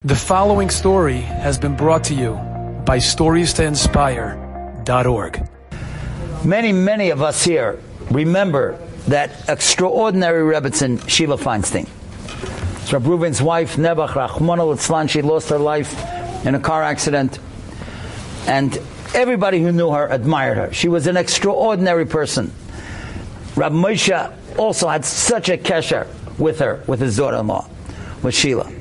The following story has been brought to you by StoriesToInspire.org. Many of us here remember that extraordinary Rebbitzin, Sheila Feinstein. It's Rabbi Reuven's wife, Nebuch Rachmana Litzlan. She lost her life in a car accident. And everybody who knew her admired her. She was an extraordinary person. Rabbi Moshe also had such a kesher with her, with his daughter-in-law, with Sheila.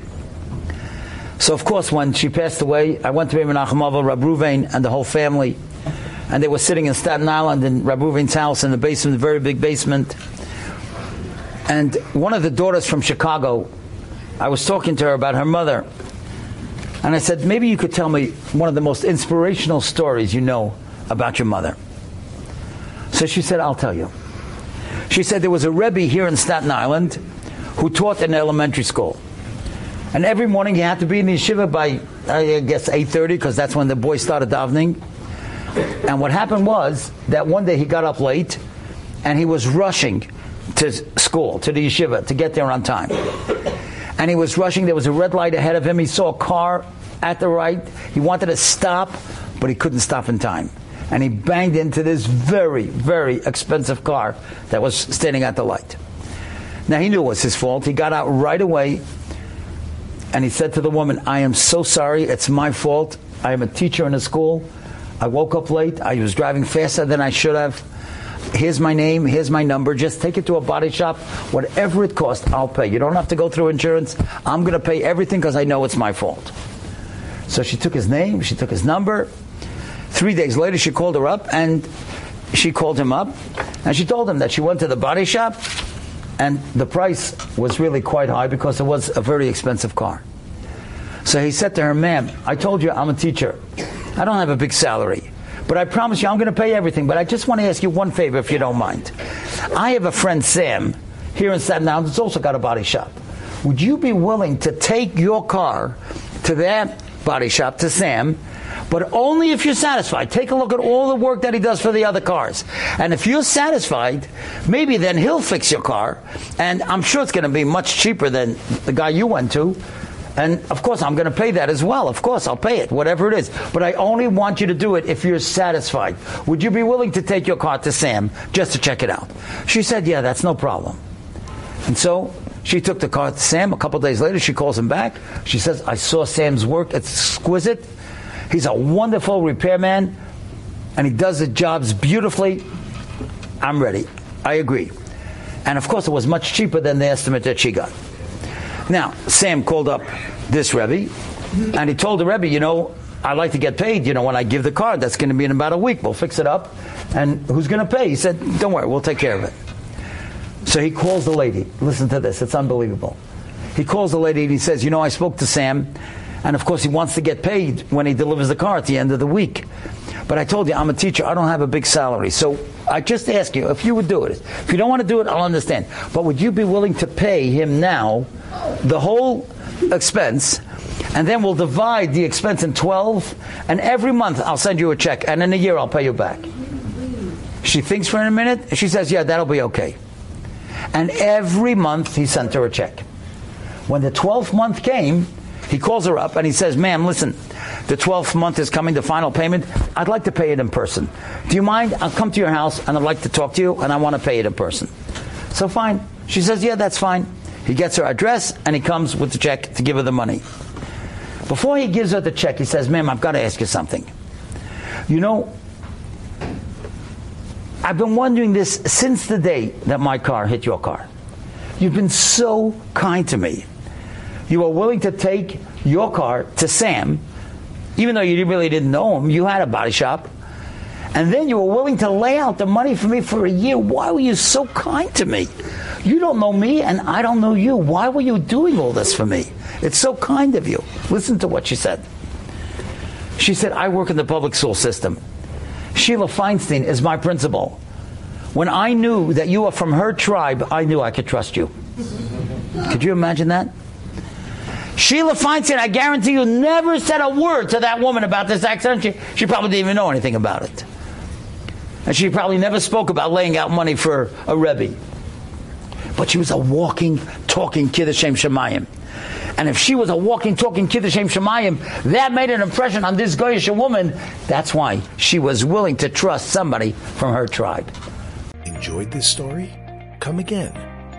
So of course, when she passed away, I went to Menachem Avel, Rabbi Reuven, and the whole family, and they were sitting in Staten Island in Rabbi Reuven's house in the basement, the very big basement. And one of the daughters from Chicago, I was talking to her about her mother, and I said, maybe you could tell me one of the most inspirational stories you know about your mother. So she said, I'll tell you. She said there was a Rebbe here in Staten Island who taught in elementary school. And every morning he had to be in the yeshiva by, I guess, 8:30, because that's when the boys started davening. And what happened was that one day he got up late, and he was rushing to school, to the yeshiva, to get there on time. And he was rushing. There was a red light ahead of him. He saw a car at the right. He wanted to stop, but he couldn't stop in time. And he banged into this very, very expensive car that was standing at the light. Now, he knew it was his fault. He got out right away. And he said to the woman, I am so sorry, it's my fault. I am a teacher in a school. I woke up late. I was driving faster than I should have. Here's my name, here's my number. Just take it to a body shop. Whatever it costs, I'll pay. You don't have to go through insurance. I'm going to pay everything because I know it's my fault. So she took his name, she took his number. 3 days later, she called her up, and she called him up, and she told him that she went to the body shop, and the price was really quite high because it was a very expensive car. So he said to her, ma'am, I told you I'm a teacher. I don't have a big salary. But I promise you I'm going to pay everything. But I just want to ask you one favor, if you don't mind. I have a friend, Sam, here in Staten Island, that's also got a body shop. Would you be willing to take your car to that body shop, to Sam, but only if you're satisfied? Take a look at all the work that he does for the other cars. And if you're satisfied, maybe then he'll fix your car. And I'm sure it's going to be much cheaper than the guy you went to. And of course, I'm going to pay that as well. Of course, I'll pay it, whatever it is. But I only want you to do it if you're satisfied. Would you be willing to take your car to Sam just to check it out? She said, yeah, that's no problem. And so she took the car to Sam. A couple days later, she calls him back. She says, I saw Sam's work. It's exquisite. He's a wonderful repairman, and he does the jobs beautifully. I'm ready. I agree. And of course, it was much cheaper than the estimate that she got. Now, Sam called up this Rebbe, and he told the Rebbe, you know, I like to get paid, you know, when I give the car. That's going to be in about a week. We'll fix it up. And who's going to pay? He said, don't worry, we'll take care of it. So he calls the lady. Listen to this. It's unbelievable. He calls the lady, and he says, you know, I spoke to Sam, and of course, he wants to get paid when he delivers the car at the end of the week. But I told you, I'm a teacher. I don't have a big salary. So I just ask you, if you would do it. If you don't want to do it, I'll understand. But would you be willing to pay him now the whole expense, and then we'll divide the expense in 12, and every month I'll send you a check, and in a year I'll pay you back? She thinks for a minute, and she says, yeah, that'll be okay. And every month he sent her a check. When the 12th month came, he calls her up and he says, ma'am, listen, the 12th month is coming, the final payment. I'd like to pay it in person. Do you mind? I'll come to your house and I'd like to talk to you, and I want to pay it in person. So fine. She says, yeah, that's fine. He gets her address and he comes with the check to give her the money. Before he gives her the check, he says, ma'am, I've got to ask you something. You know, I've been wondering this since the day that my car hit your car. You've been so kind to me. You were willing to take your car to Sam, even though you really didn't know him. You had a body shop. And then you were willing to lay out the money for me for a year. Why were you so kind to me? You don't know me, and I don't know you. Why were you doing all this for me? It's so kind of you. Listen to what she said. She said, I work in the public school system. Sheila Feinstein is my principal. When I knew that you were from her tribe, I knew I could trust you. Could you imagine that? Sheila Feinstein, I guarantee you, never said a word to that woman about this accident. She probably didn't even know anything about it. And she probably never spoke about laying out money for a Rebbe. But she was a walking, talking Kiddush Shem Shemayim. And if she was a walking, talking Kiddush Shem Shemayim, that made an impression on this Goyish woman. That's why she was willing to trust somebody from her tribe. Enjoyed this story? Come again.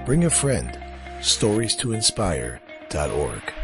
Bring a friend. StoriesToInspire.org